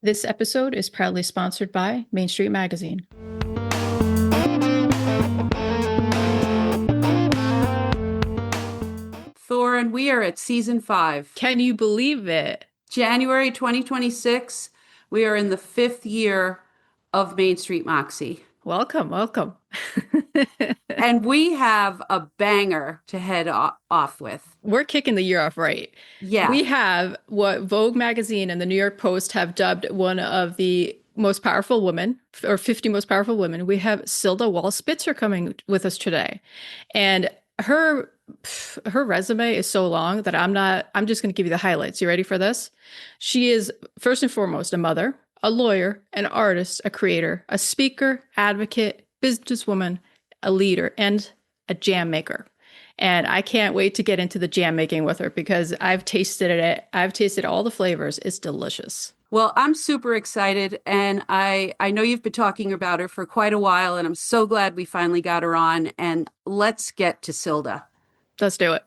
This episode is proudly sponsored by Main Street Magazine. Thor, and we are at season 5. Can you believe it? January 2026. We are in the 5th year of Main Street Moxie. Welcome, welcome. And we have a banger to head off with. We're kicking the year off right. Yeah. We have what Vogue magazine and the New York Post have dubbed one of the most powerful women, or 50 most powerful women. We have Silda Wall Spitzer coming with us today. And her resume is so long that I'm just going to give you the highlights. You ready for this? She is first and foremost a mother, a lawyer, an artist, a creator, a speaker, advocate, businesswoman, a leader, and a jam maker. And I can't wait to get into the jam making with her because I've tasted it. I've tasted all the flavors. It's delicious. Well, I'm super excited, and I know you've been talking about her for quite a while, and I'm so glad we finally got her on. And let's get to Silda. Let's do it.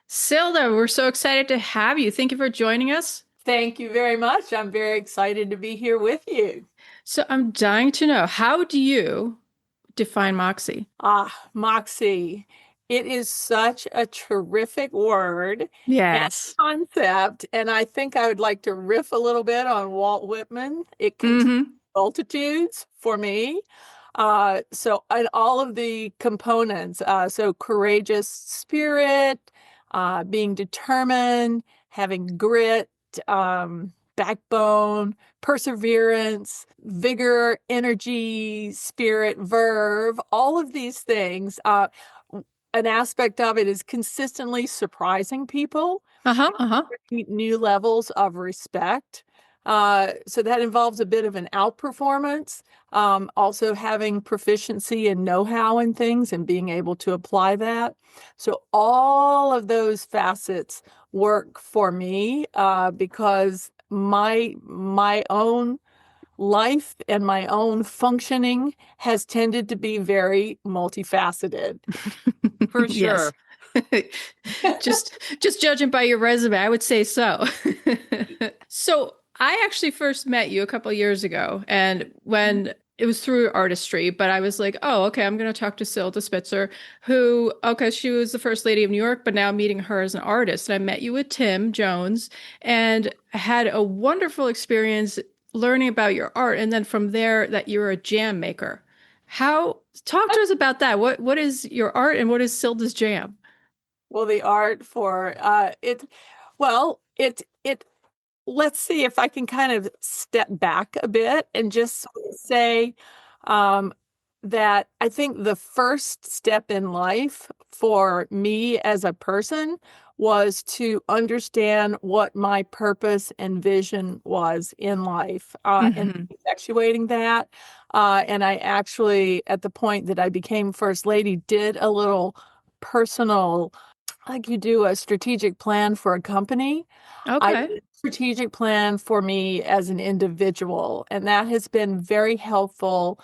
Silda, we're so excited to have you. Thank you for joining us. Thank you very much. I'm very excited to be here with you. So I'm dying to know, how do you define Moxie? Moxie. It is such a terrific word. Yes. And concept. And I think I would like to riff a little bit on Walt Whitman. It contains multitudes for me. So and all of the components. So courageous spirit, being determined, having grit, backbone, perseverance, vigor, energy, spirit, verve, all of these things. An aspect of it is consistently surprising people. New levels of respect. So that involves a bit of an outperformance. Also having proficiency and know-how in things and being able to apply that. So all of those facets work for me because my own life and my own functioning has tended to be very multifaceted. For sure. just judging by your resume, I would say so. So I actually first met you a couple of years ago, and when it was through artistry, but I was like, oh, okay, I'm going to talk to Silda Spitzer, who, okay, she was the first lady of New York, but now I'm meeting her as an artist. And I met you with Tim Jones and had a wonderful experience learning about your art. And then from there, that you're a jam maker. Talk to us about that. What is your art and what is Silda's jam? Well, the art for let's see if I can kind of step back a bit and just say that I think the first step in life for me as a person was to understand what my purpose and vision was in life and effectuating that. And I actually, at the point that I became First Lady, did a little personal, like you do a strategic plan for a company. Okay. I did a strategic plan for me as an individual, and that has been very helpful,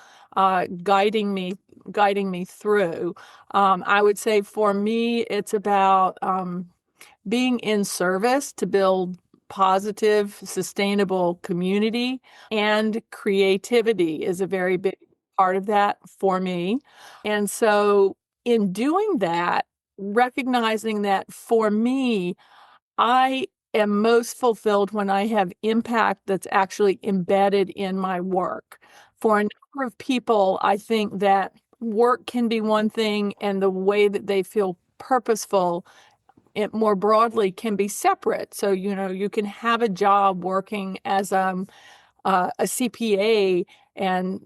guiding me through. I would say for me, it's about being in service to build positive, sustainable community, and creativity is a very big part of that for me. And so in doing that, recognizing that for me, I am most fulfilled when I have impact that's actually embedded in my work. For a number of people, I think that work can be one thing and the way that they feel purposeful, it more broadly can be separate. So, you can have a job working as a CPA and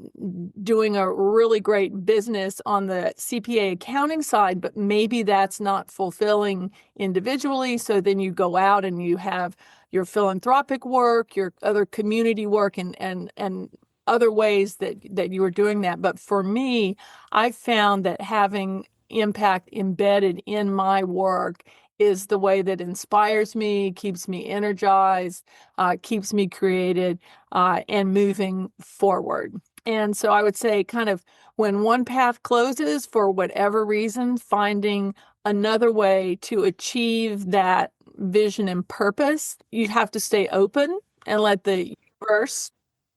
doing a really great business on the CPA accounting side, but maybe that's not fulfilling individually. So then you go out and you have your philanthropic work, your other community work, and other ways that you are doing that. But for me, I found that having impact embedded in my work is the way that inspires me, keeps me energized, keeps me created, and moving forward. And so I would say kind of when one path closes for whatever reason, finding another way to achieve that vision and purpose, you have to stay open and let the universe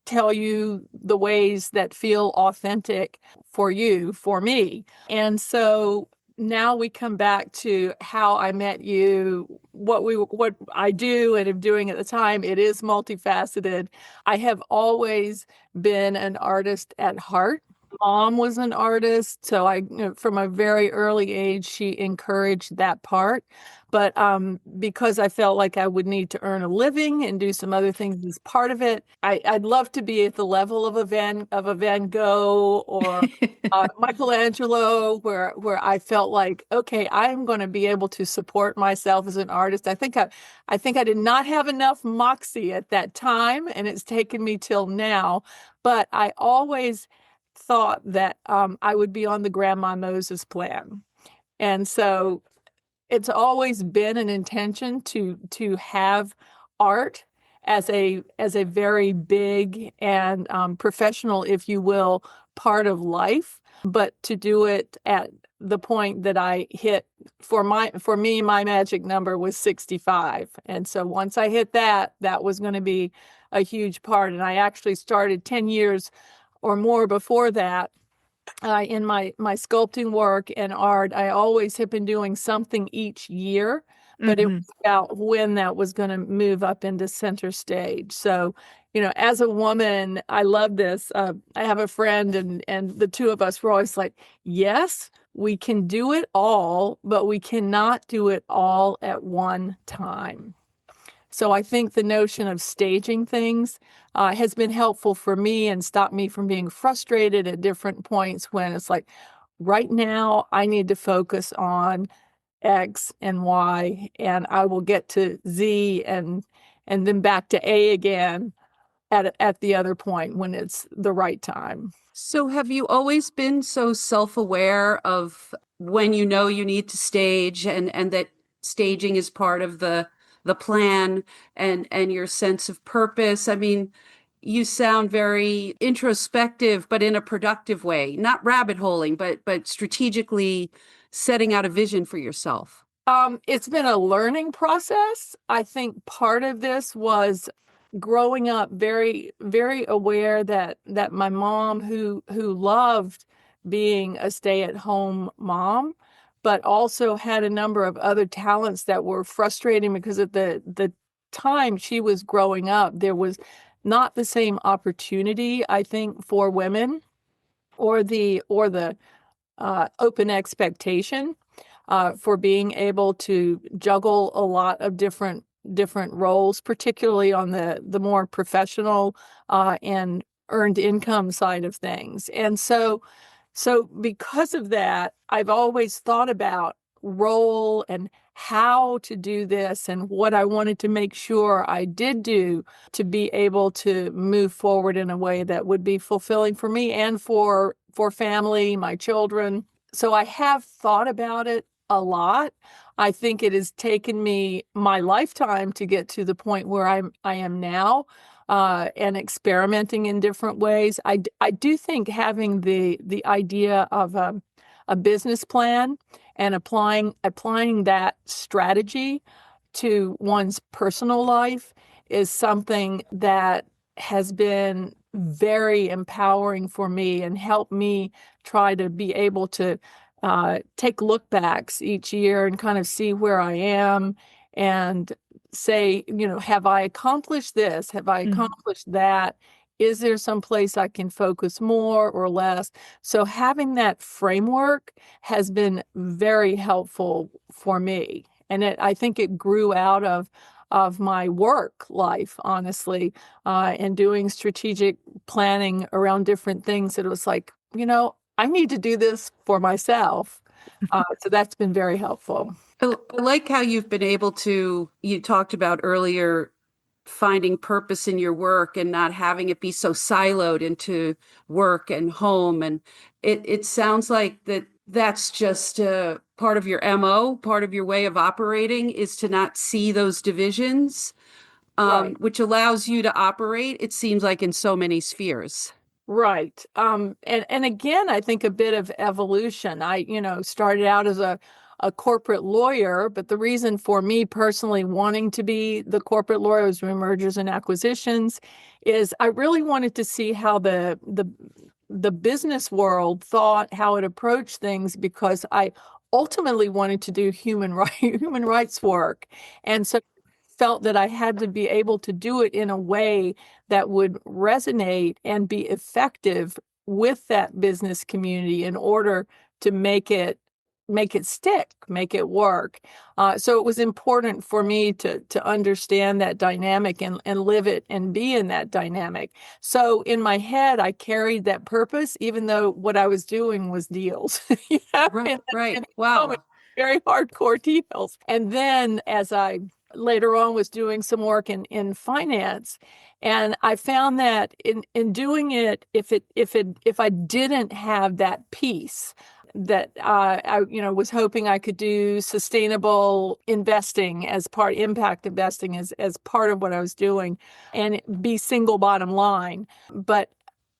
tell you the ways that feel authentic for you, for me. And so now we come back to how I met you, what I do and am doing at the time. It is multifaceted. I have always been an artist at heart. Mom was an artist, so from a very early age, she encouraged that part. But because I felt like I would need to earn a living and do some other things as part of it, I'd love to be at the level of a Van Gogh or Michelangelo, where I felt like, okay, I'm going to be able to support myself as an artist. I think I did not have enough moxie at that time, and it's taken me till now. But I always thought that I would be on the Grandma Moses plan. And so it's always been an intention to have art as a very big and professional, if you will, part of life, but to do it at the point that I hit for me, my magic number was 65. And so once I hit that was going to be a huge part. And I actually started 10 years or more before that. In my sculpting work and art, I always have been doing something each year, but it was about when that was going to move up into center stage. So, as a woman, I love this. I have a friend, and the two of us were always like, yes, we can do it all, but we cannot do it all at one time. So I think the notion of staging things has been helpful for me and stopped me from being frustrated at different points when it's like, right now, I need to focus on X and Y, and I will get to Z and then back to A again at the other point when it's the right time. So have you always been so self-aware of when you know you need to stage and that staging is part of the plan and your sense of purpose? I mean, you sound very introspective, but in a productive way, not rabbit holing, but strategically setting out a vision for yourself. It's been a learning process. I think part of this was growing up very, very aware that my mom, who loved being a stay-at-home mom, but also had a number of other talents that were frustrating because at the time she was growing up, there was not the same opportunity, I think, for women or the open expectation for being able to juggle a lot of different roles, particularly on the more professional and earned income side of things. And so because of that, I've always thought about role and how to do this and what I wanted to make sure I did do to be able to move forward in a way that would be fulfilling for me and for family, my children. So I have thought about it a lot. I think it has taken me my lifetime to get to the point where I am now, and experimenting in different ways. I do think having the idea of a business plan and applying that strategy to one's personal life is something that has been very empowering for me and helped me try to be able to take look backs each year and kind of see where I am and say, have I accomplished this? Have I accomplished that? Is there some place I can focus more or less? So having that framework has been very helpful for me. And I think it grew out of my work life, honestly, and doing strategic planning around different things. It was like, I need to do this for myself. So that's been very helpful. I like how you've been able to, you talked about earlier, finding purpose in your work and not having it be so siloed into work and home. And it sounds like that's just part of your MO, part of your way of operating is to not see those divisions, Right. which allows you to operate, it seems like, in so many spheres. Right. And again, I think a bit of evolution. I, started out as a a corporate lawyer, but the reason for me personally wanting to be the corporate lawyer was mergers and acquisitions, is I really wanted to see how the business world thought, how it approached things, because I ultimately wanted to do human rights work. And so felt that I had to be able to do it in a way that would resonate and be effective with that business community in order to make it stick, make it work. So it was important for me to understand that dynamic and live it and be in that dynamic. So in my head, I carried that purpose, even though what I was doing was deals. Right, right. In that Wow. moment, very hardcore deals. And then as I later on was doing some work in finance, and I found that in doing it, if I didn't have that piece, that I was hoping I could do sustainable investing as part, impact investing as part of what I was doing, and be single bottom line. But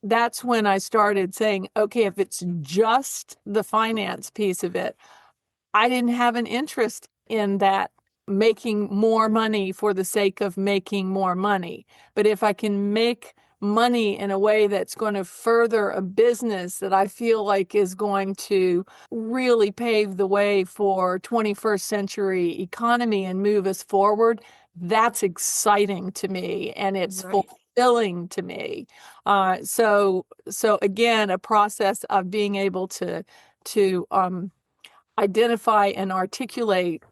that's when I started saying, okay, if it's just the finance piece of it, I didn't have an interest in that, making more money for the sake of making more money. But if I can make money in a way that's going to further a business that I feel like is going to really pave the way for 21st century economy and move us forward, that's exciting to me, and it's Right. fulfilling to me. So again, a process of being able to identify and articulate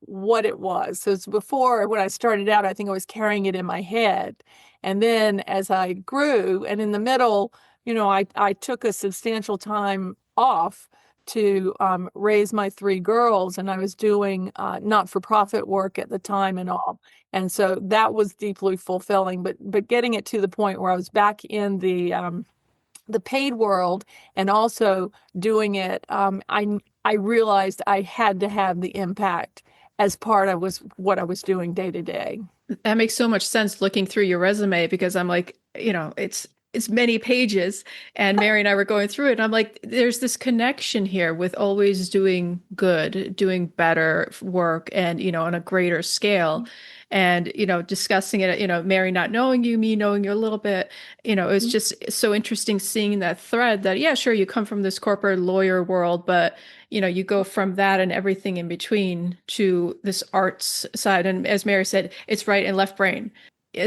what it was. So before, when I started out, I think I was carrying it in my head. And then as I grew, and in the middle, I took a substantial time off to raise my three girls, and I was doing not-for-profit work at the time and all. And so that was deeply fulfilling, but getting it to the point where I was back in the paid world and also doing it, I realized I had to have the impact as part of what I was doing day to day. That makes so much sense looking through your resume, because I'm like, it's many pages, and Mary and I were going through it, and I'm like, there's this connection here with always doing good, doing better work, and on a greater scale. And discussing it, Mary not knowing you, me knowing you a little bit, it's just so interesting seeing that thread, that yeah, sure, you come from this corporate lawyer world, but you go from that and everything in between to this arts side. And as Mary said, it's right and left brain.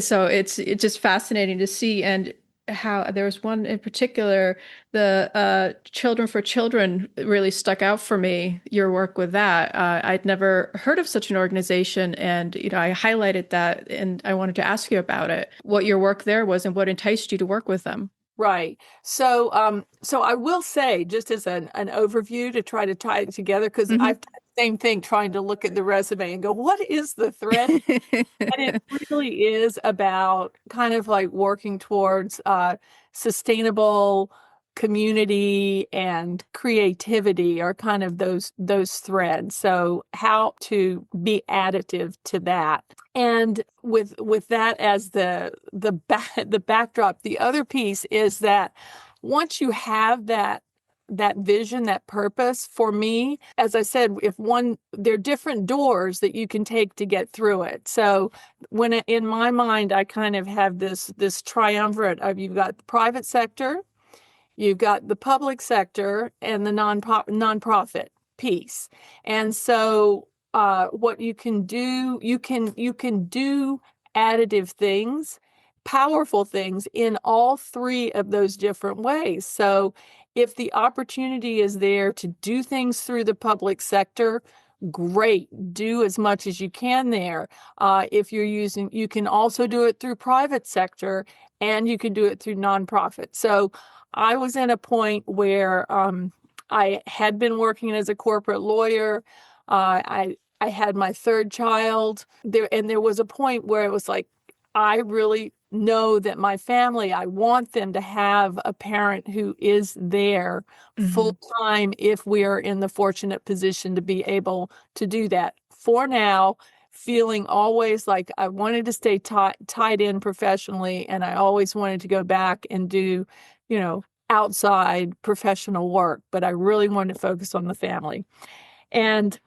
So it's just fascinating to see. And how there was one in particular, the Children for Children really stuck out for me, your work with that. I'd never heard of such an organization, and I highlighted that, and I wanted to ask you about it, what your work there was and what enticed you to work with them. Right. So I will say, just as an overview to try to tie it together, because I've done the same thing, trying to look at the resume and go, what is the thread? And it really is about kind of like working towards sustainable community and creativity are kind of those threads. So how to be additive to that. And with that as the backdrop, the other piece is that once you have that vision, that purpose, for me, as I said, there are different doors that you can take to get through it. So in my mind, I kind of have this triumvirate of, you've got the private sector, you've got the public sector, and the nonprofit piece. And so what you can do, you can do additive things, powerful things in all three of those different ways. So if the opportunity is there to do things through the public sector, great, do as much as you can there. If you can also do it through private sector, and you can do it through nonprofit. So I was in a point where I had been working as a corporate lawyer. I had my third child there, and there was a point where it was like, I really know that my family, I want them to have a parent who is there full time, if we are in the fortunate position to be able to do that. For now, feeling always like I wanted to stay tied in professionally, and I always wanted to go back and do, outside professional work, but I really wanted to focus on the family. And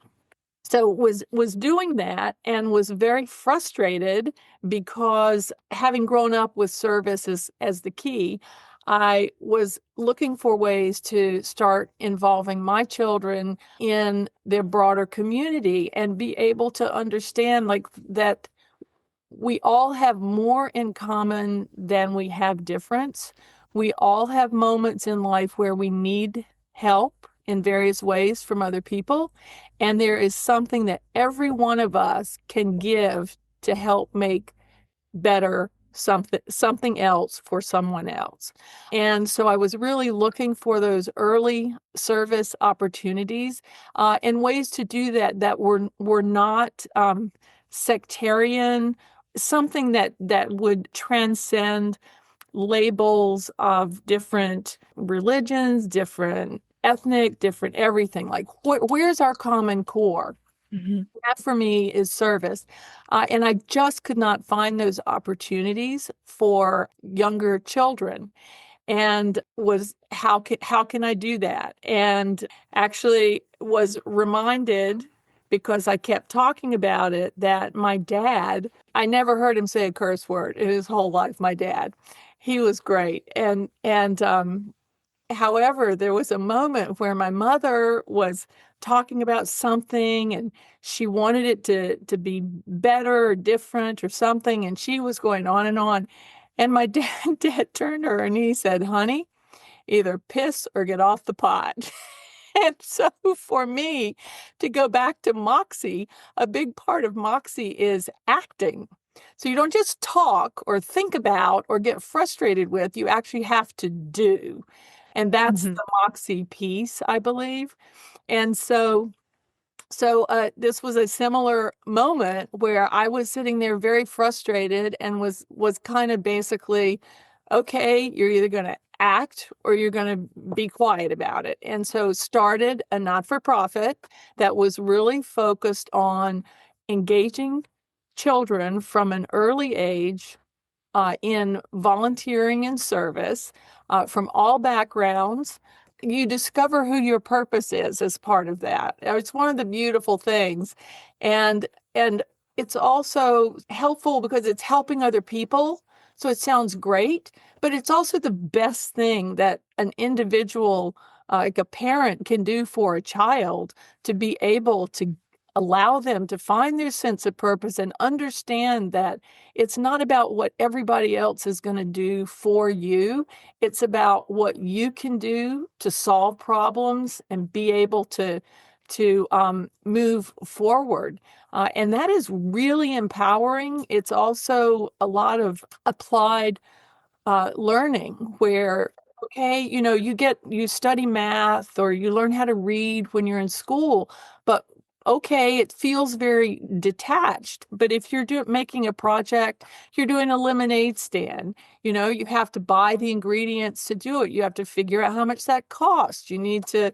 so was doing that and was very frustrated because having grown up with service as the key, I was looking for ways to start involving my children in their broader community and be able to understand like that we all have more in common than we have difference. We all have moments in life where we need help in various ways from other people. And there is something that every one of us can give to help make better something else for someone else. And so I was really looking for those early service opportunities and ways to do that that were not sectarian, something that would transcend labels of different religions, different ethnic, different everything. Like where's our common core? Mm-hmm. That for me is service. And I just could not find those opportunities for younger children. And was how can I do that? And actually was reminded because I kept talking about it that my dad, I never heard him say a curse word in his whole life. My dad, he was great. And however, there was a moment where my mother was talking about something and she wanted it to be better or different or something, and she was going on and on. And my dad turned to her and he said, "Honey, either piss or get off the pot." And so for me to go back to Moxie, a big part of Moxie is acting. So you don't just talk or think about or get frustrated with, you actually have to do. And that's Mm-hmm. the Moxie piece, I believe. And this was a similar moment where I was sitting there very frustrated and was kind of basically, okay, you're either going to act or you're going to be quiet about it. And so started a not-for-profit that was really focused on engaging children from an early age in volunteering and service from all backgrounds. You discover who your purpose is as part of that. It's one of the beautiful things. And it's also helpful because it's helping other people. So it sounds great, but it's also the best thing that an individual, like a parent, can do for a child to be able to allow them to find their sense of purpose and understand that it's not about what everybody else is going to do for you. It's about what you can do to solve problems and be able to move forward. And that is really empowering. It's also a lot of applied learning where, okay, you study math or you learn how to read when you're in school, but okay, it feels very detached. But if you're making a project, you're doing a lemonade stand, you have to buy the ingredients to do it. You have to figure out how much that costs. You need to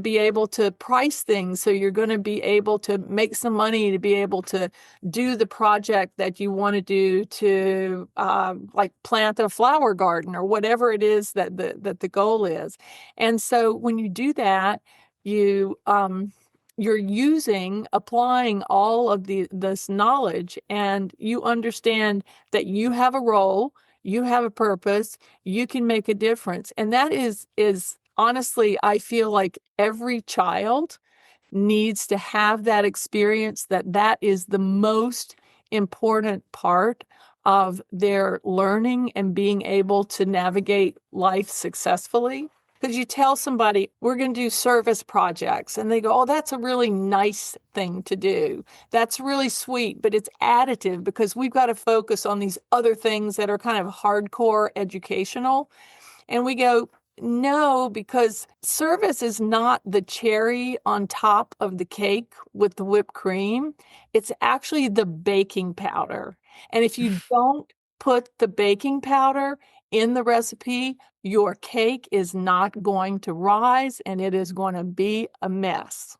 be able to price things. So you're going to be able to make some money to be able to do the project that you want to do to like plant a flower garden or whatever it is that the goal is. And so when you do that, you're applying all of this knowledge, and you understand that you have a role, you have a purpose, you can make a difference. And that is honestly, I feel like every child needs to have that experience, that is the most important part of their learning and being able to navigate life successfully. Because you tell somebody, we're going to do service projects, and they go, oh, that's a really nice thing to do. That's really sweet, but it's additive because we've got to focus on these other things that are kind of hardcore educational. And we go, no, because service is not the cherry on top of the cake with the whipped cream. It's actually the baking powder. And if you don't put the baking powder in the recipe, your cake is not going to rise and it is going to be a mess.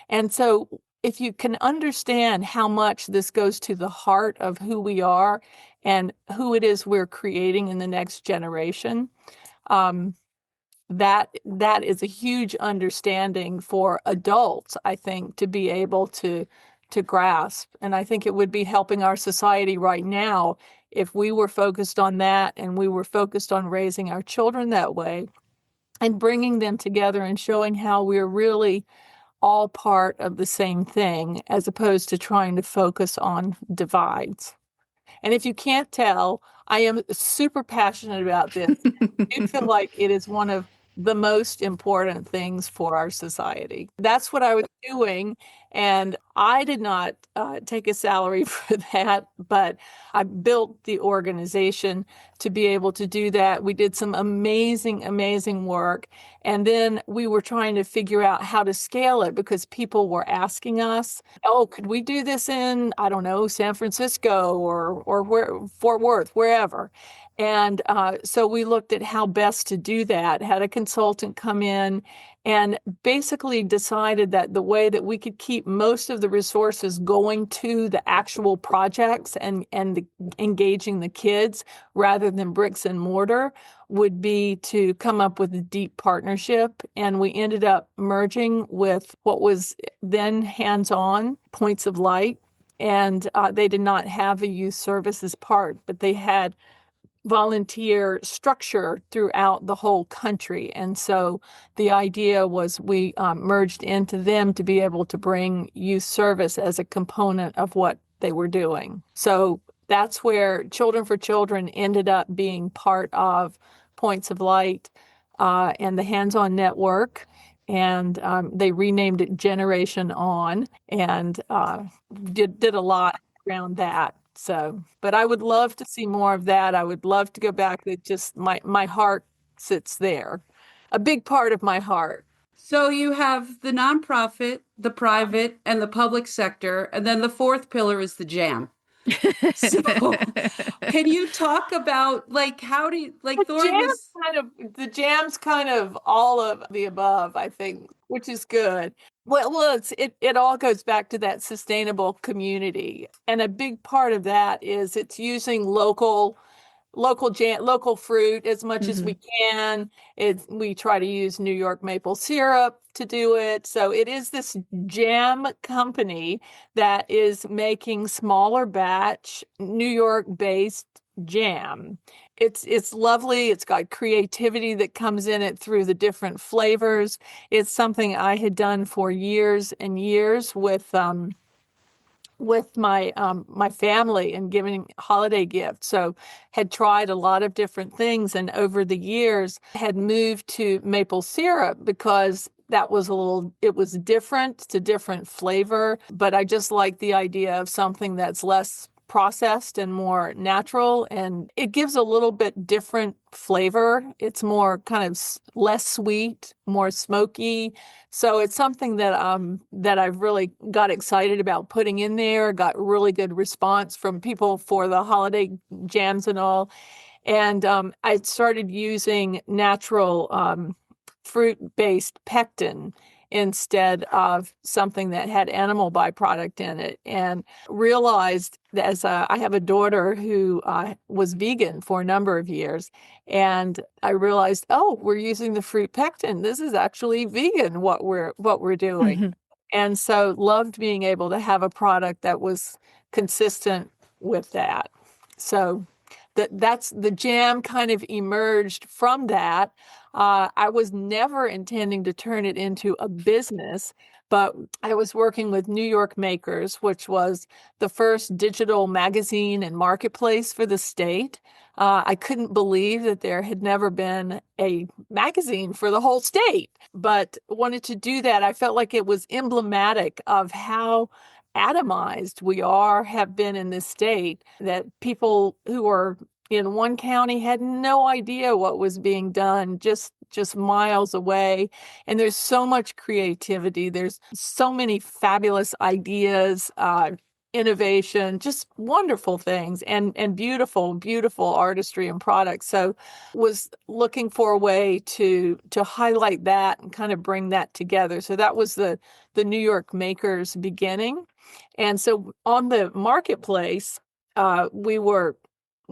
And so if you can understand how much this goes to the heart of who we are and who it is we're creating in the next generation, um, that is a huge understanding for adults, I think, to be able to grasp. And I think it would be helping our society right now if we were focused on that and we were focused on raising our children that way and bringing them together and showing how we're really all part of the same thing, as opposed to trying to focus on divides. And if you can't tell, I am super passionate about this. I feel like it is one of the most important things for our society. That's what I was doing. And I did not take a salary for that, but I built the organization to be able to do that. We did some amazing, amazing work. And then we were trying to figure out how to scale it because people were asking us, oh, could we do this in, I don't know, San Francisco or where, Fort Worth, wherever. And so we looked at how best to do that, had a consultant come in and basically decided that the way that we could keep most of the resources going to the actual projects and engaging the kids rather than bricks and mortar would be to come up with a deep partnership. And we ended up merging with what was then hands-on Points of Light. And they did not have a youth services part, but they had volunteer structure throughout the whole country. And so the idea was we merged into them to be able to bring youth service as a component of what they were doing. So that's where Children for Children ended up being part of Points of Light and the Hands-On Network. And they renamed it Generation On and did a lot around that. So, but I would love to see more of that. I would love to go back. It just, my heart sits there, a big part of my heart. So you have the nonprofit, the private, and the public sector, and then the fourth pillar is the jam. So can you talk about like how do you like the jam's kind of all of the above, I think, which is good. Well, it all goes back to that sustainable community. And a big part of that is it's using local fruit as much as we can. We try to use New York maple syrup to do it. So it is this jam company that is making smaller batch New York based jam. It's lovely. It's got creativity that comes in it through the different flavors. It's something I had done for years and years with my my family and giving holiday gifts. So had tried a lot of different things, and over the years had moved to maple syrup because that was it was different. It's a different flavor, but I just like the idea of something that's less processed and more natural, and it gives a little bit different flavor. It's more kind of less sweet, more smoky. So it's something that I've really got excited about putting in there. Got really good response from people for the holiday jams and all. And I started using natural fruit-based pectin instead of something that had animal byproduct in it, and realized that as I have a daughter who was vegan for a number of years, and I realized, oh, we're using the fruit pectin. This is actually vegan what we're doing. And so loved being able to have a product that was consistent with that. So that's the jam kind of emerged from that. I was never intending to turn it into a business, but I was working with New York Makers, which was the first digital magazine and marketplace for the state. I couldn't believe that there had never been a magazine for the whole state, but wanted to do that. I felt like it was emblematic of how atomized we have been in this state, that people who are in one county had no idea what was being done just miles away. And there's so much creativity. There's so many fabulous ideas, innovation, just wonderful things, and beautiful, beautiful artistry and products. So was looking for a way to highlight that and kind of bring that together. So that was the New York Makers beginning. And so on the marketplace,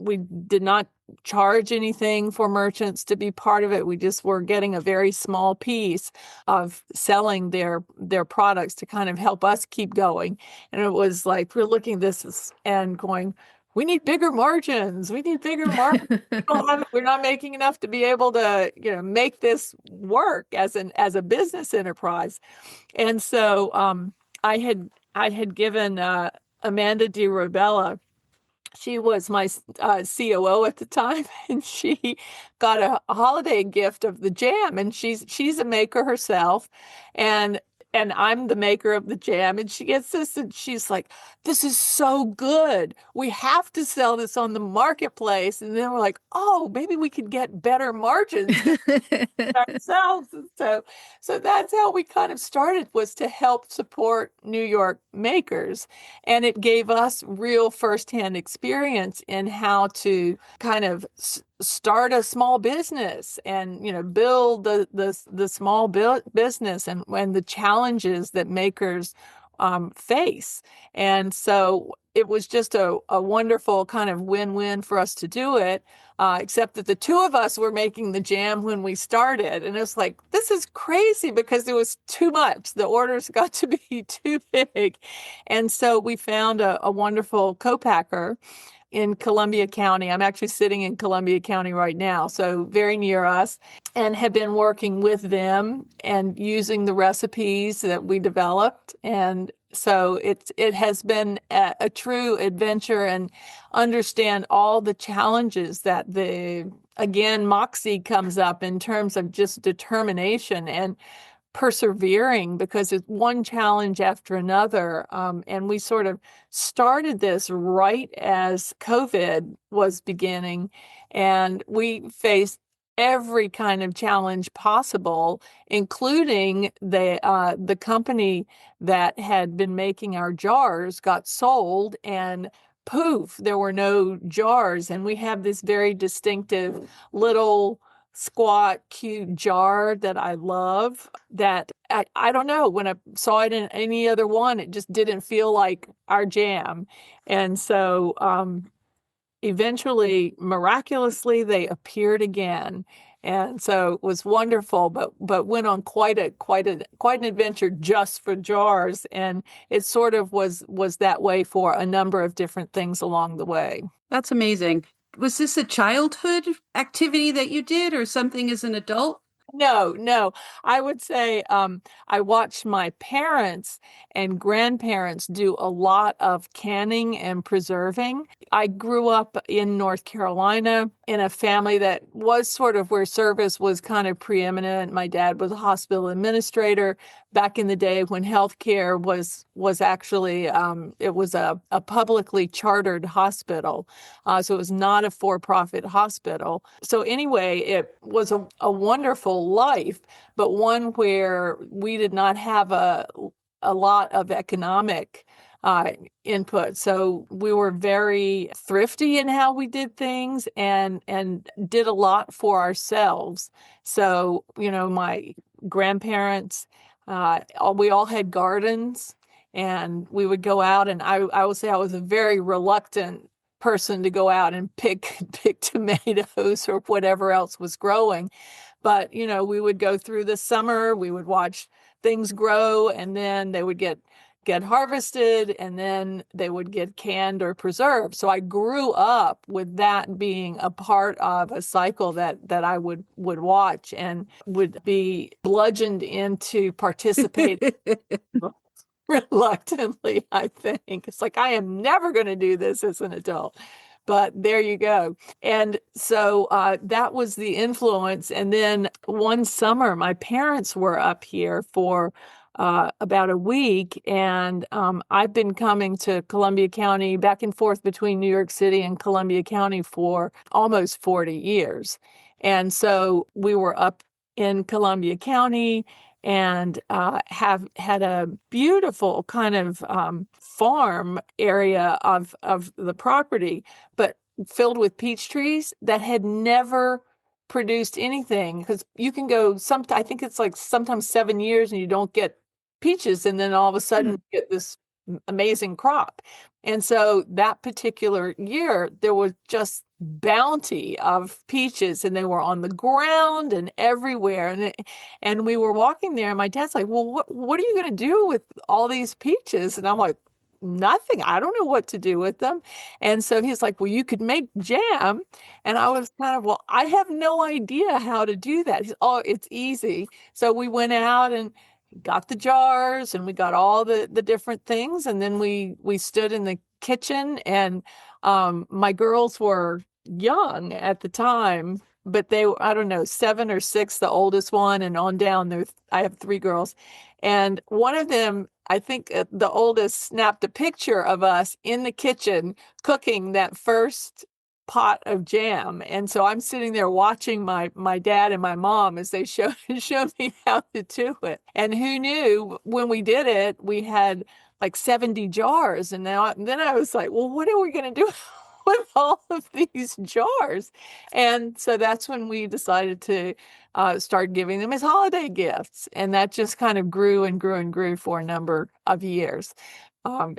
we did not charge anything for merchants to be part of it. We just were getting a very small piece of selling their products to kind of help us keep going. And it was like we're looking at this and going, we need bigger margins. We need bigger margins. We're not making enough to be able to, make this work as a business enterprise. And so I had given Amanda Di Robella, she was my COO at the time, and she got a holiday gift of the jam, and she's a maker herself, and I'm the maker of the jam, and she gets this and she's like, this is so good. We have to sell this on the marketplace. And then we're like, oh, maybe we could get better margins ourselves. And so that's how we kind of started, was to help support New York makers. And it gave us real firsthand experience in how to kind of start a small business and build the small business and the challenges that makers face. And so it was just a wonderful kind of win-win for us to do it, except that the two of us were making the jam when we started. And it was like, this is crazy, because it was too much. The orders got to be too big. And so we found a wonderful co-packer in Columbia County. I'm actually sitting in Columbia County right now, so very near us, and have been working with them and using the recipes that we developed. And so it has been a true adventure, and understand all the challenges that again, Moxie comes up in terms of just determination and persevering, because it's one challenge after another. And we sort of started this right as COVID was beginning, and we faced every kind of challenge possible, including the company that had been making our jars got sold, and poof, there were no jars. And we have this very distinctive little squat, cute jar that I love, that I don't know, when I saw it in any other one, it just didn't feel like our jam. And so eventually, miraculously, they appeared again. And so it was wonderful, but went on quite an adventure just for jars. And it sort of was that way for a number of different things along the way. That's amazing. Was this a childhood activity that you did, or something as an adult? No. I would say I watched my parents and grandparents do a lot of canning and preserving. I grew up in North Carolina in a family that was sort of where service was kind of preeminent. My dad was a hospital administrator back in the day when healthcare was actually it was a publicly chartered hospital. So it was not a for-profit hospital. So anyway, it was a wonderful life, but one where we did not have a lot of economic input. So we were very thrifty in how we did things, and did a lot for ourselves. So, my grandparents, we all had gardens, and we would go out, and I would say I was a very reluctant person to go out and pick tomatoes or whatever else was growing. But, we would go through the summer, we would watch things grow, and then they would get harvested, and then they would get canned or preserved. So I grew up with that being a part of a cycle that I would watch, and would be bludgeoned into participating reluctantly, I think. It's like, I am never going to do this as an adult. But there you go. And so that was the influence. And then one summer, my parents were up here for about a week. And I've been coming to Columbia County, back and forth between New York City and Columbia County, for almost 40 years. And so we were up in Columbia County, and have had a beautiful kind of farm area of the property, but filled with peach trees that had never produced anything. Because you can go I think it's like sometimes 7 years and you don't get peaches, and then all of a sudden you get this amazing crop. And so that particular year, there was just bounty of peaches, and they were on the ground and everywhere. And we were walking there, and my dad's like, "Well, what are you going to do with all these peaches?" And I'm like, "Nothing. I don't know what to do with them." And so he's like, "Well, you could make jam." And I was kind of, "Well, I have no idea how to do that." He's, "Oh, it's easy." So we went out and got the jars, and we got all the different things, and then we stood in the kitchen, and my girls were young at the time, but they were, I don't know, 7 or 6, the oldest one, and on down there. I have 3 girls, and one of them, I think the oldest, snapped a picture of us in the kitchen cooking that first pot of jam. And so I'm sitting there watching my dad and my mom as they show me how to do it. And who knew, when we did it, we had like 70 jars. And then I was like, well, what are we going to do with all of these jars? And so that's when we decided to start giving them as holiday gifts. And that just kind of grew and grew and grew for a number of years.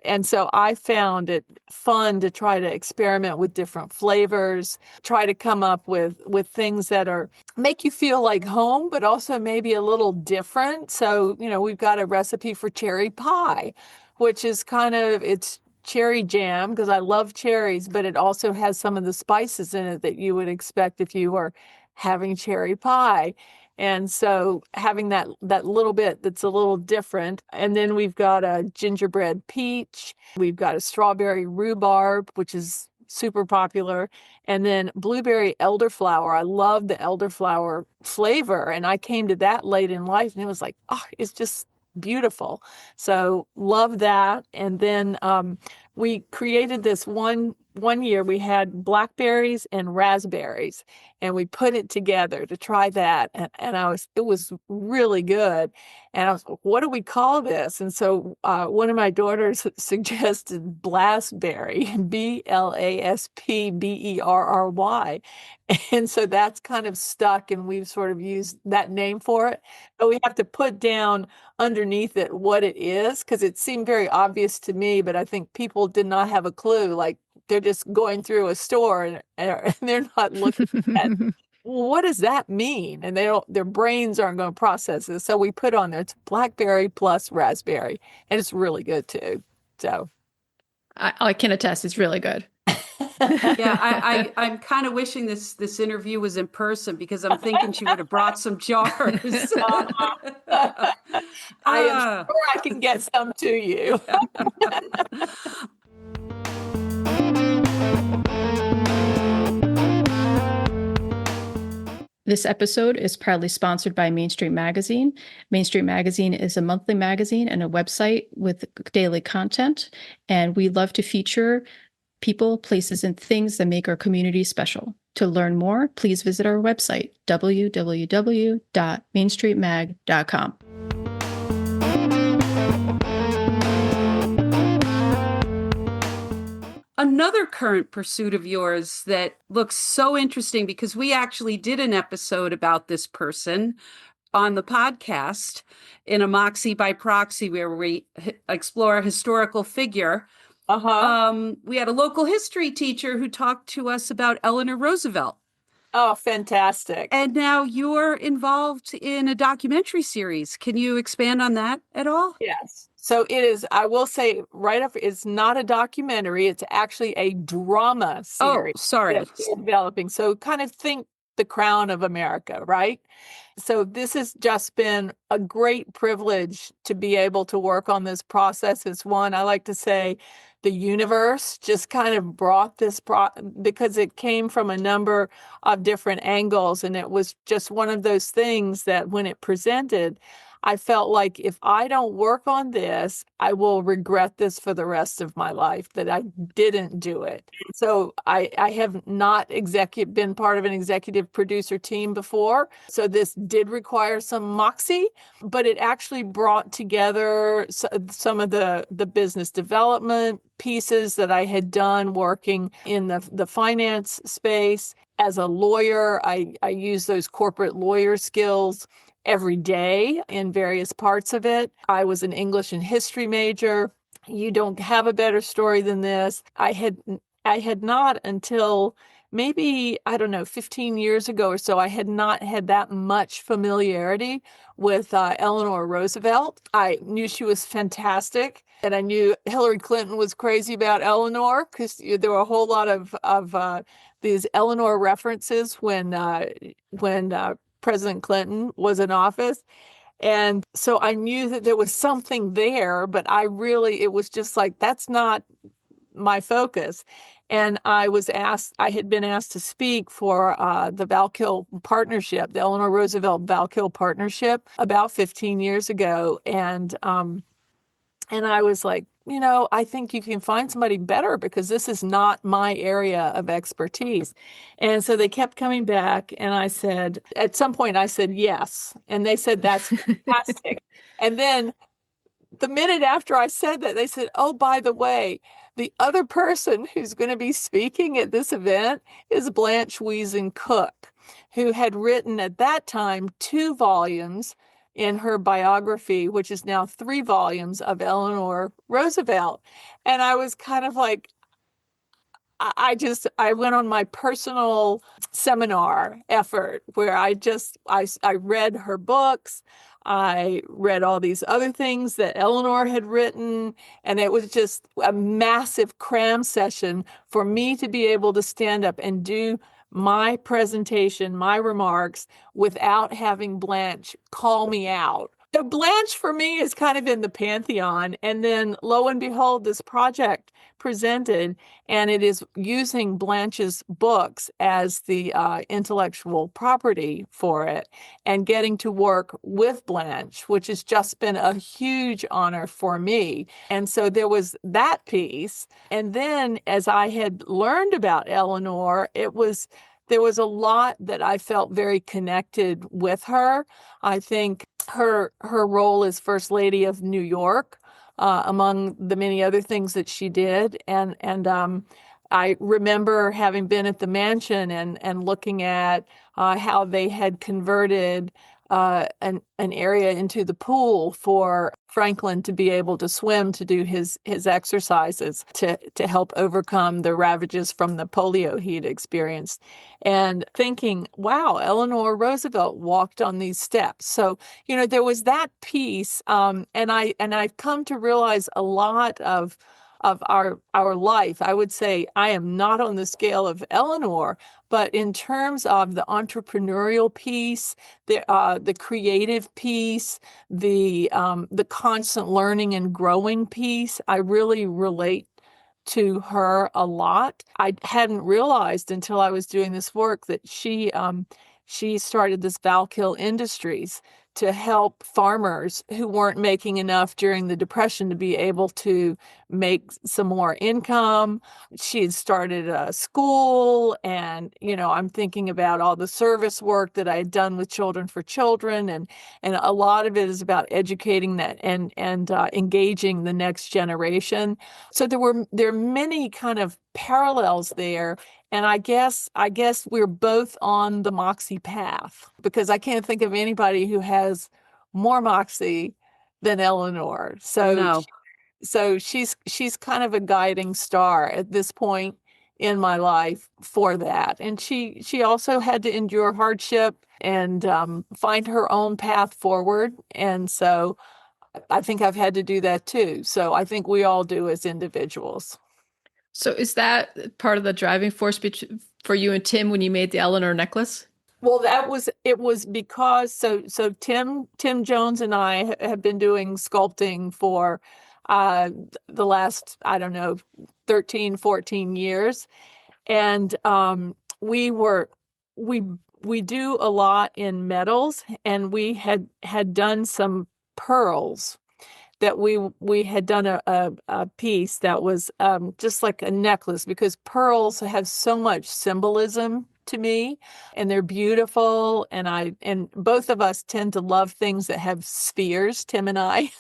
And so I found it fun to try to experiment with different flavors, try to come up with things that are make you feel like home, but also maybe a little different. So, we've got a recipe for cherry pie, which is it's cherry jam, because I love cherries, but it also has some of the spices in it that you would expect if you were having cherry pie. And so having that little bit that's a little different. And then we've got a gingerbread peach. We've got a strawberry rhubarb, which is super popular. And then blueberry elderflower. I love the elderflower flavor. And I came to that late in life, and it was like, oh, it's just beautiful. So love that. And then we created this one year. We had blackberries and raspberries, and we put it together to try that. And it was really good. And I was like, what do we call this? And so one of my daughters suggested Blastberry, Blaspberry. And so that's kind of stuck, and we've sort of used that name for it. But we have to put down underneath it what it is, because it seemed very obvious to me, but I think people did not have a clue. Like, they're just going through a store, and they're not looking at, well, what does that mean? And their brains aren't going to process this. So we put on there, it's blackberry plus raspberry, and it's really good too. So I can attest, it's really good. Yeah, I'm kind of wishing this interview was in person, because I'm thinking she would have brought some jars. I am sure I can get some to you. This episode is proudly sponsored by Main Street Magazine. Main Street Magazine is a monthly magazine and a website with daily content, and we love to feature people, places, and things that make our community special. To learn more, please visit our website, www.mainstreetmag.com. Another current pursuit of yours that looks so interesting, because we actually did an episode about this person on the podcast in a Moxie by Proxy, where we explore a historical figure. We had a local history teacher who talked to us about Eleanor Roosevelt. Oh, fantastic. And now you're involved in a documentary series. Can you expand on that at all? Yes. So it is, I will say right up, it's not a documentary. It's actually a drama series. Oh, sorry. That we're developing. So kind of think The Crown of America, right? So this has just been a great privilege to be able to work on this process. It's one, I like to say, the universe just kind of brought this because it came from a number of different angles. And it was just one of those things that when it presented, I felt like if I don't work on this, I will regret this for the rest of my life, that I didn't do it. So I have not been part of an executive producer team before. So this did require some moxie, but it actually brought together some of the business development pieces that I had done working in the finance space. As a lawyer, I use those corporate lawyer skills every day in various parts of it. I was an English and history major. You don't have a better story than this. I had not until maybe, I don't know, 15 years ago or so, I had not had that much familiarity with Eleanor Roosevelt. I knew she was fantastic, and I knew Hillary Clinton was crazy about Eleanor because there were a whole lot of these Eleanor references when President Clinton was in office. And so I knew that there was something there, but it was just like, that's not my focus. And I had been asked to speak for the Valkill Partnership, the Eleanor Roosevelt Valkill Partnership, about 15 years ago. And I was like, I think you can find somebody better because this is not my area of expertise. And so they kept coming back. And at some point, I said yes. And they said, that's fantastic. And then the minute after I said that, they said, oh, by the way, the other person who's going to be speaking at this event is Blanche Wiesen Cook, who had written at that time 2 volumes in her biography, which is now 3 volumes of Eleanor Roosevelt. And I was kind of like, I went on my personal seminar effort where I read her books. I read all these other things that Eleanor had written, and it was just a massive cram session for me to be able to stand up and do my presentation, my remarks, without having Blanche call me out. So Blanche for me is kind of in the pantheon. And then lo and behold, this project presented, and it is using Blanche's books as the intellectual property for it, and getting to work with Blanche, which has just been a huge honor for me. And so there was that piece. And then as I had learned about Eleanor, there was a lot that I felt very connected with her. I think her role as First Lady of New York, among the many other things that she did, and I remember having been at the mansion and looking at how they had converted an area into the pool for Franklin to be able to swim to do his exercises to help overcome the ravages from the polio he'd experienced, and thinking, wow, Eleanor Roosevelt walked on these steps. So there was that piece, and I've come to realize a lot of our life. I would say I am not on the scale of Eleanor, but in terms of the entrepreneurial piece, the creative piece, the constant learning and growing piece, I really relate to her a lot. I hadn't realized until I was doing this work that she started this Valkill Industries to help farmers who weren't making enough during the Depression to be able to make some more income. She had started a school, and I'm thinking about all the service work that I had done with Children for Children, and a lot of it is about educating that and engaging the next generation. So there are many kind of parallels there. And I guess we're both on the Moxie path, because I can't think of anybody who has more Moxie than Eleanor. No. So she's kind of a guiding star at this point in my life for that. And she also had to endure hardship and find her own path forward. And so I think I've had to do that too. So I think we all do as individuals. So is that part of the driving force for you and Tim when you made the Eleanor necklace? Well, it was because Tim Jones and I have been doing sculpting for the last, I don't know, 13, 14 years. And we do a lot in metals, and we had done some pearls that we had done a piece that was just like a necklace, because pearls have so much symbolism to me, and they're beautiful, and both of us tend to love things that have spheres, Tim and I.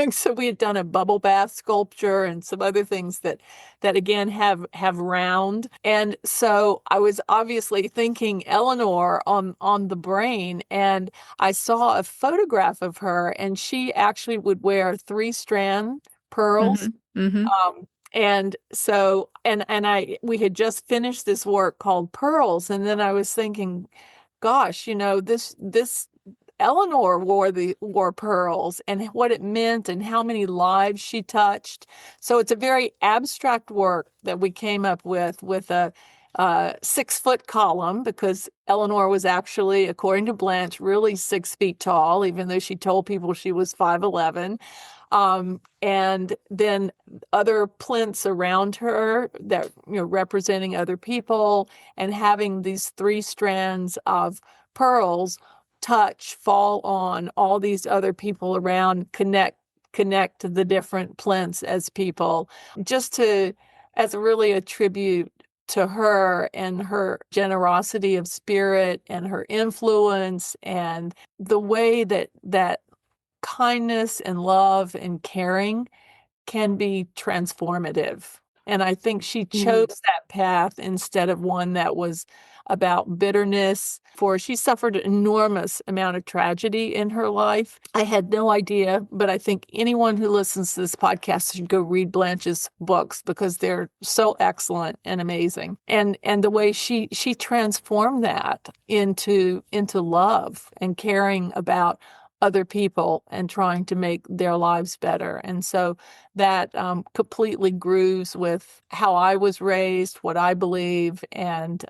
So we had done a bubble bath sculpture and some other things that again have round. And so I was obviously thinking Eleanor on the brain, and I saw a photograph of her, and she actually would wear 3-strand pearls. Mm-hmm. Mm-hmm. And so, we had just finished this work called Pearls, and then I was thinking, gosh, this Eleanor wore pearls and what it meant and how many lives she touched. So it's a very abstract work that we came up with a 6-foot column, because Eleanor was actually, according to Blanche, really 6 feet tall, even though she told people she was 5'11". And then other plinths around her that, representing other people, and having these 3 strands of pearls fall on all these other people around, connect to the different plinths as people, just to, as really a tribute to her and her generosity of spirit and her influence, and the way that kindness and love and caring can be transformative. And I think she chose that path instead of one that was about bitterness, for she suffered an enormous amount of tragedy in her life. I had no idea, but I think anyone who listens to this podcast should go read Blanche's books, because they're so excellent and amazing. And the way she transformed that into love and caring about other people and trying to make their lives better. And so that completely grooves with how I was raised, what I believe, and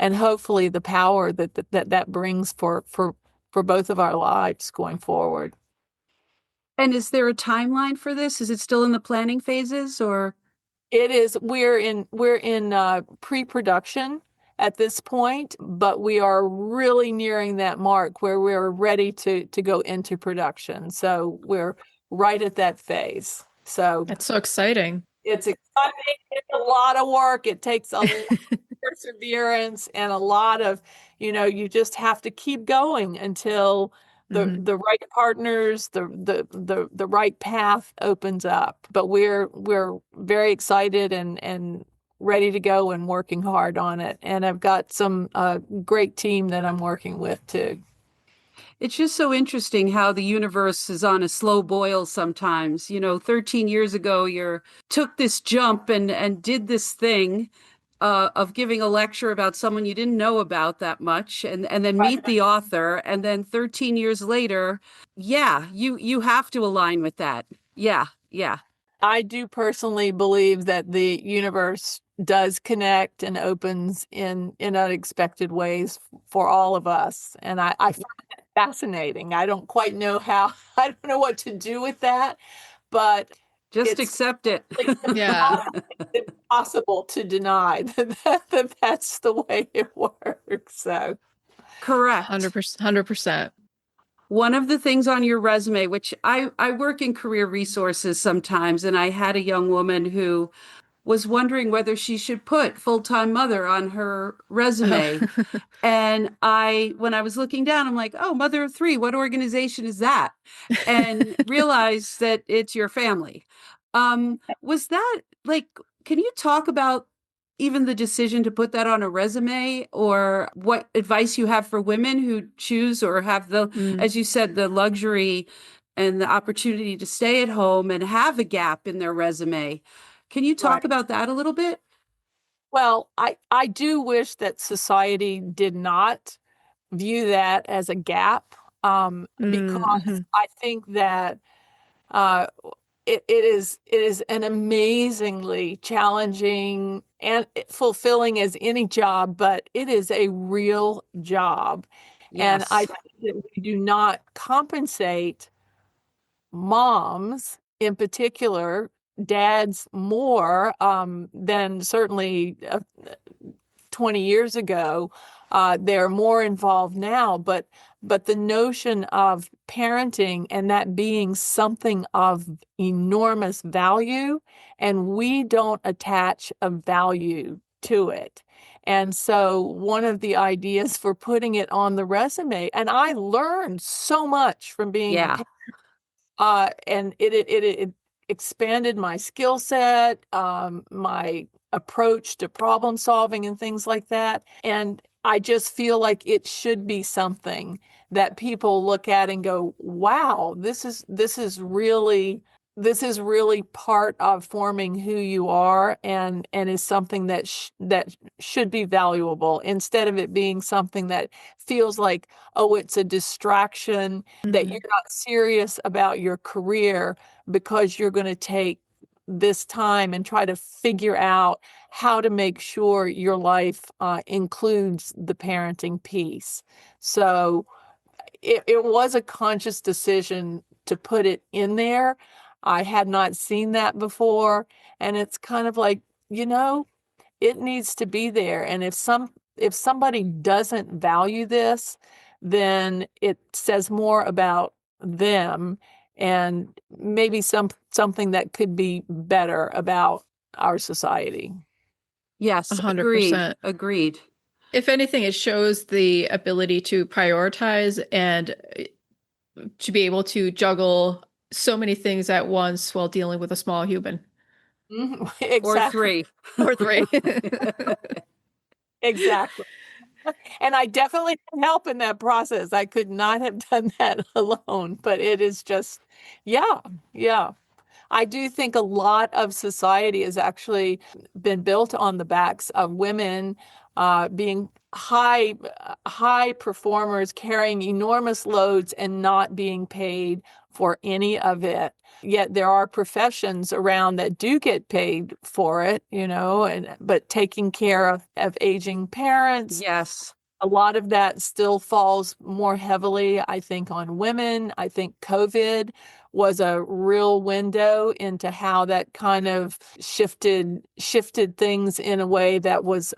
hopefully the power that brings for both of our lives going forward. And is there a timeline for this? Is it still in the planning phases, or? It is. We're in pre-production at this point, but we are really nearing that mark where we're ready to go into production. So we're right at that phase. So That's so exciting. it's exciting. It's a lot of work. It takes a lot of perseverance and a lot of, you just have to keep going until the right partners, the right path opens up. But we're very excited and ready to go and working hard on it. And I've got some great team that I'm working with too. It's just so interesting how the universe is on a slow boil sometimes. 13 years ago, you took this jump and did this thing of giving a lecture about someone you didn't know about that much, and then meet the author. And then 13 years later, yeah, you have to align with that. Yeah, yeah. I do personally believe that the universe does connect and opens in unexpected ways for all of us. And I find that fascinating. I don't quite know how, I don't know what to do with that, but just accept it. Yeah. It's impossible to deny that that's the way it works. So correct. 100%. One of the things on your resume, which I work in career resources sometimes, and I had a young woman who was wondering whether she should put full-time mother on her resume. And when I was looking down, I'm like, oh, mother of 3, what organization is that? And realized that it's your family. Was that can you talk about even the decision to put that on a resume, or what advice you have for women who choose or have as you said, the luxury and the opportunity to stay at home and have a gap in their resume? Can you talk about that a little bit? Well, I do wish that society did not view that as a gap, because I think that it is an amazingly challenging and fulfilling as any job, but it is a real job. Yes. And I think that we do not compensate moms in particular, dads more than certainly 20 years ago. They're more involved now, but the notion of parenting and that being something of enormous value, and we don't attach a value to it. And so one of the ideas for putting it on the resume, and I learned so much from being a parent, and it expanded my skill set, my approach to problem solving and things like that. And I just feel like it should be something that people look at and go, wow, this is really this is really part of forming who you are, and is something that should be valuable, instead of it being something that feels like, oh, it's a distraction, that Mhm. you're not serious about your career because you're going to take this time and try to figure out how to make sure your life includes the parenting piece. So it was a conscious decision to put it in there. I had not seen that before. And it's kind of like, it needs to be there. And if somebody doesn't value this, then it says more about them, and maybe something that could be better about our society. Yes, agreed. 100%. Agreed. If anything, it shows the ability to prioritize and to be able to juggle so many things at once while dealing with a small human. Or Exactly. three. Or three. Exactly. And I definitely need help in that process. I could not have done that alone, but it is just, yeah, yeah. I do think a lot of society has actually been built on the backs of women being high performers, carrying enormous loads and not being paid for any of it. Yet there are professions around that do get paid for it, but taking care of aging parents, Yes. a lot of that still falls more heavily, I think, on women. I think COVID was a real window into how that kind of shifted things in a way that was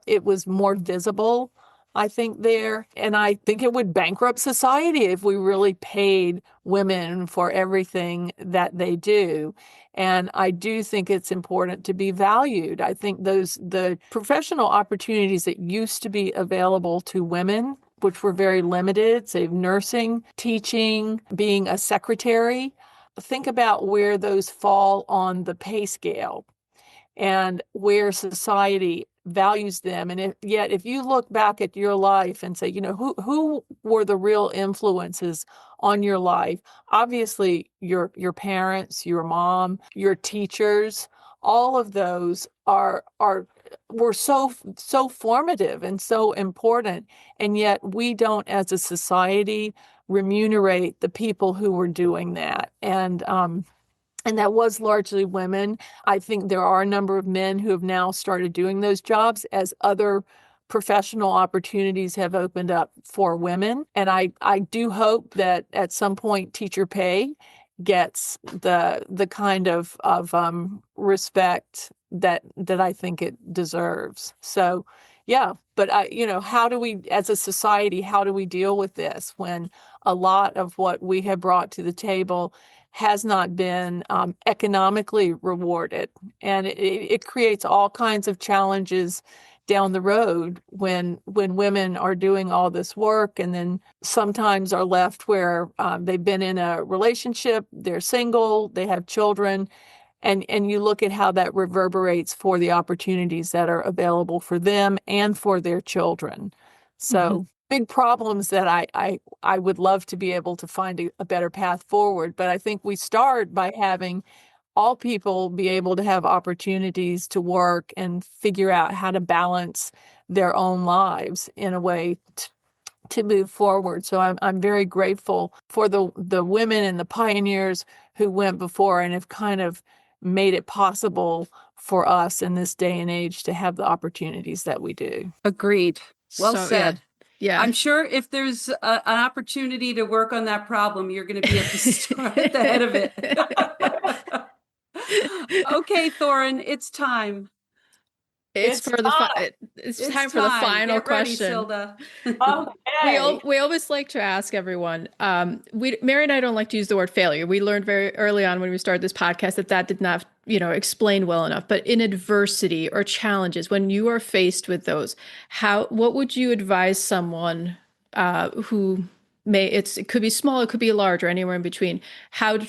it was more visible, I think, there. And I think it would bankrupt society if we really paid women for everything that they do. And I do think it's important to be valued. I think the professional opportunities that used to be available to women, which were very limited, say nursing, teaching, being a secretary, think about where those fall on the pay scale and where society values them. And if you look back at your life and say, who were the real influences on your life? Obviously, your parents, your mom, your teachers, all of those were so formative and so important. And yet we don't, as a society, remunerate the people who were doing that. And that was largely women. I think there are a number of men who have now started doing those jobs as other professional opportunities have opened up for women. And I do hope that at some point teacher pay gets the kind of respect that I think it deserves. So yeah, but how do we, as a society, how do we deal with this when a lot of what we have brought to the table has not been economically rewarded? And it creates all kinds of challenges down the road when women are doing all this work and then sometimes are left where they've been in a relationship, they're single, they have children, and you look at how that reverberates for the opportunities that are available for them and for their children. So big problems that I would love to be able to find a better path forward. But I think we start by having all people be able to have opportunities to work and figure out how to balance their own lives in a way to move forward. So I'm very grateful for the women and the pioneers who went before and have kind of made it possible for us in this day and age to have the opportunities that we do. Agreed. Well So, yeah. said. Yeah. I'm sure if there's an opportunity to work on that problem, you're going to be at the head of it. Okay, Thorin, it's time. It's for the it's time for the final Get ready, question. Silda. Okay. We always like to ask everyone. Mary and I don't like to use the word failure. We learned very early on when we started this podcast that did not, explain well enough. But in adversity or challenges, when you are faced with those, what would you advise someone who it could be small, it could be large, or anywhere in between? How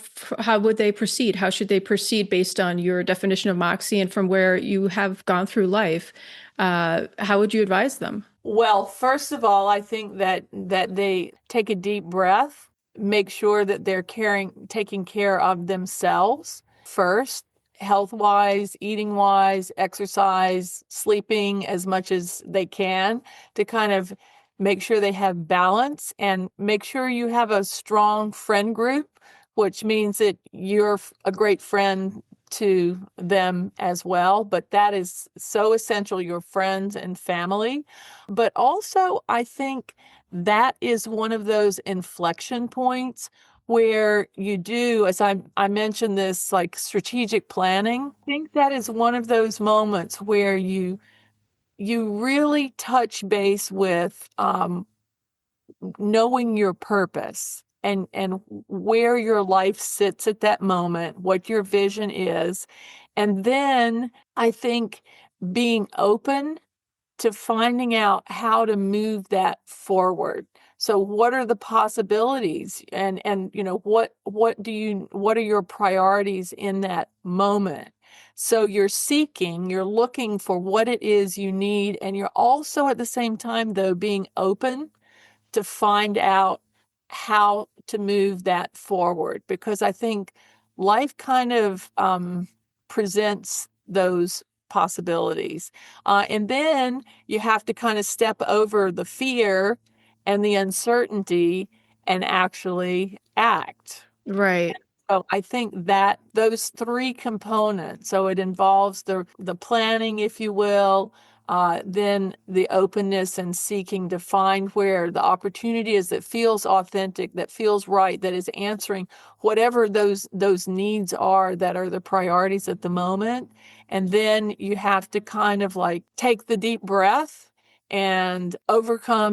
would they proceed? How should they proceed based on your definition of Moxie and from where you have gone through life? How would you advise them? Well, first of all, I think that they take a deep breath make sure that they're taking care of themselves first, health wise, eating wise, exercise, sleeping as much as they can, to kind of make sure they have balance, and make sure you have a strong friend group, which means that you're a great friend to them as well. But that is so essential, your friends and family. But also, I think that is one of those inflection points where you do, as I mentioned, this like strategic planning. I think that is one of those moments where you really touch base with knowing your purpose and where your life sits at that moment, what your vision is. And then I think being open to finding out how to move that forward. So what are the possibilities, and what are your priorities in that moment? So you're looking for what it is you need, and you're also at the same time though being open to find out how to move that forward, because I think life kind of presents those possibilities. And then you have to kind of step over the fear and the uncertainty and actually act. Right. So I think that those three components, so it involves the planning, if you will, then the openness and seeking to find where the opportunity is that feels authentic, that feels right, that is answering whatever those needs are that are the priorities at the moment. And then you have to kind of like take the deep breath and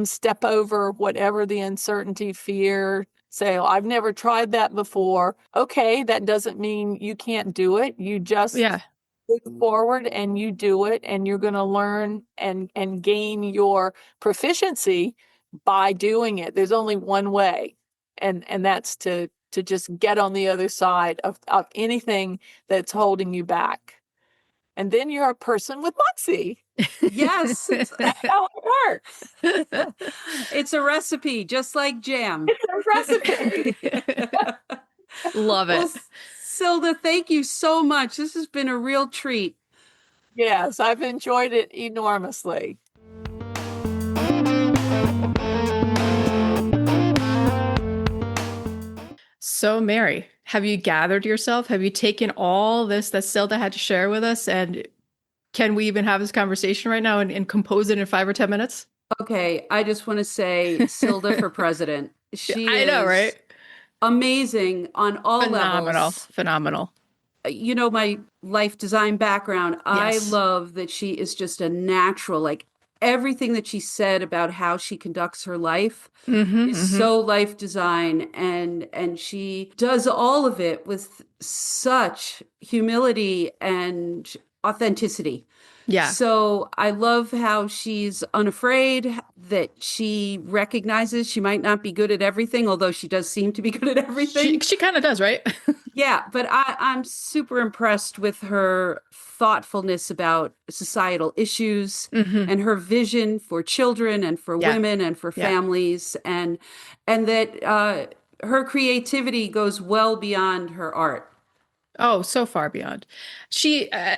step over whatever the uncertainty, fear, say, oh, I've never tried that before. Okay, that doesn't mean you can't do it. You just Yeah. move forward and you do it, and you're going to learn and gain your proficiency by doing it. There's only one way, and that's to just get on the other side of anything that's holding you back. And then you're a person with Moxie. Yes, That's how it works. it's a recipe, just like jam. It's a recipe. Love Well, it. Silda, thank you so much. This has been a real treat. Yes, I've enjoyed it enormously. So, Mary, have you gathered yourself? Have you taken all this that Silda had to share with us? And can we even have this conversation right now and compose it in 5 or 10 minutes? Okay, I just want to say Silda for president. She I know, right? is amazing on all Phenomenal. levels. Phenomenal. You know, my life design background, I Yes. love that she is just a natural, like everything that she said about how she conducts her life Mm-hmm. is Mm-hmm. so life design, and she does all of it with such humility and authenticity. Yeah. So I love how she's unafraid, that she recognizes she might not be good at everything, although she does seem to be good at She everything. she kind of does, right? Yeah, but I'm super impressed with her thoughtfulness about societal issues Mm-hmm. and her vision for children and for Yeah. women and for Yeah. families, and that her creativity goes well beyond her art. Oh, so far beyond.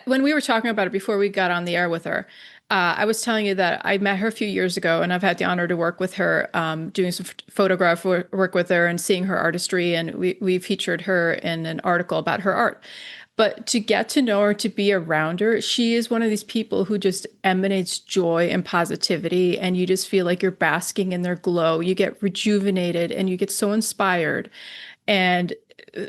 When we were talking about it before we got on the air with her, I was telling you that I met her a few years ago, and I've had the honor to work with her, doing some photograph work with her and seeing her artistry, and we featured her in an article about her art. But to get to know her, to be around her, she is one of these people who just emanates joy and positivity, and you just feel like you're basking in their glow. You get rejuvenated and you get so inspired. And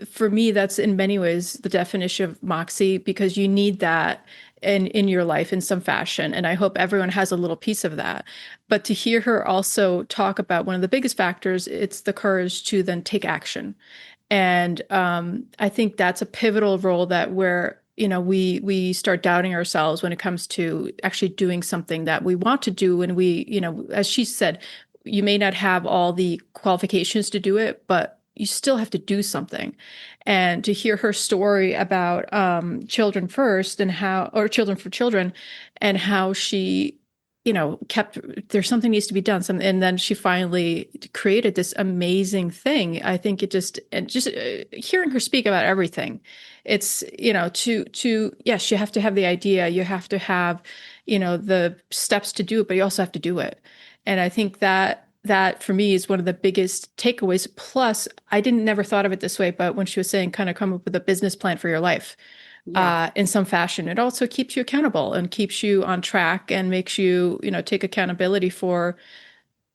for me, that's in many ways the definition of Moxie, because you need that in your life in some fashion. And I hope everyone has a little piece of that. But to hear her also talk about one of the biggest factors, it's the courage to then take action. And I think that's a pivotal role that where we start doubting ourselves when it comes to actually doing something that we want to do. And as she said, you may not have all the qualifications to do it, but you still have to do something. And to hear her story about children first, or children for children, and how she kept, there's something needs to be done. And then she finally created this amazing thing. I think just hearing her speak about everything, it's, yes, you have to have the idea, you have to have, the steps to do it, but you also have to do it. And I think that for me is one of the biggest takeaways. Plus, I didn't never thought of it this way, but when she was saying kind of come up with a business plan for your life, Yeah. in some fashion, it also keeps you accountable and keeps you on track and makes you, take accountability for,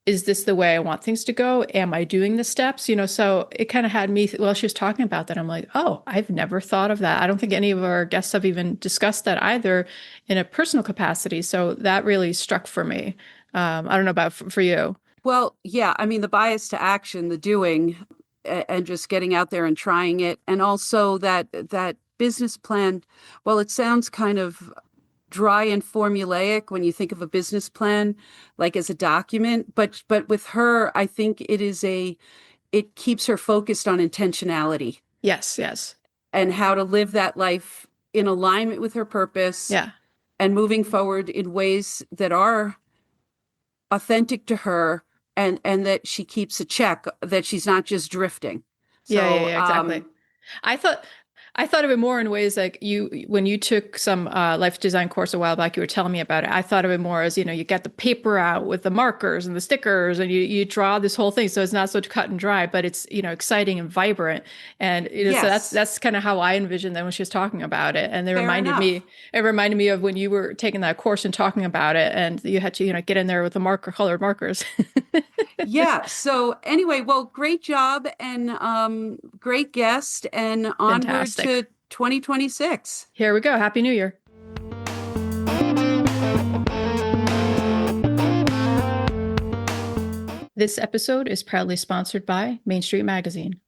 is this the way I want things to go? Am I doing the steps? So it kind of had me, while she was talking about that, I'm like, oh, I've never thought of that. I don't think any of our guests have even discussed that either in a personal capacity. So that really struck for me. I don't know about for you. Well, yeah, I mean, the bias to action, the doing, and just getting out there and trying it. And also that business plan, well, it sounds kind of dry and formulaic when you think of a business plan, like as a document. But with her, I think it keeps her focused on intentionality Yes, yes. and how to live that life in alignment with her purpose Yeah. and moving forward in ways that are authentic to her, and that she keeps a check, that she's not just drifting. Yeah, yeah, So yeah, exactly. I thought I thought of it more in ways like when you took some life design course a while back, you were telling me about it. I thought of it more as, you get the paper out with the markers and the stickers and you draw this whole thing. So it's not so cut and dry, but it's, exciting and vibrant. And, so yes, that's kind of how I envisioned that when she was talking about it. And fair enough. it reminded me of when you were taking that course and talking about it and you had to, get in there with the colored markers. Yeah. So anyway, well, great job and great guest, and onward Fantastic. to 2026. Here we go. Happy New Year. This episode is proudly sponsored by Main Street Magazine.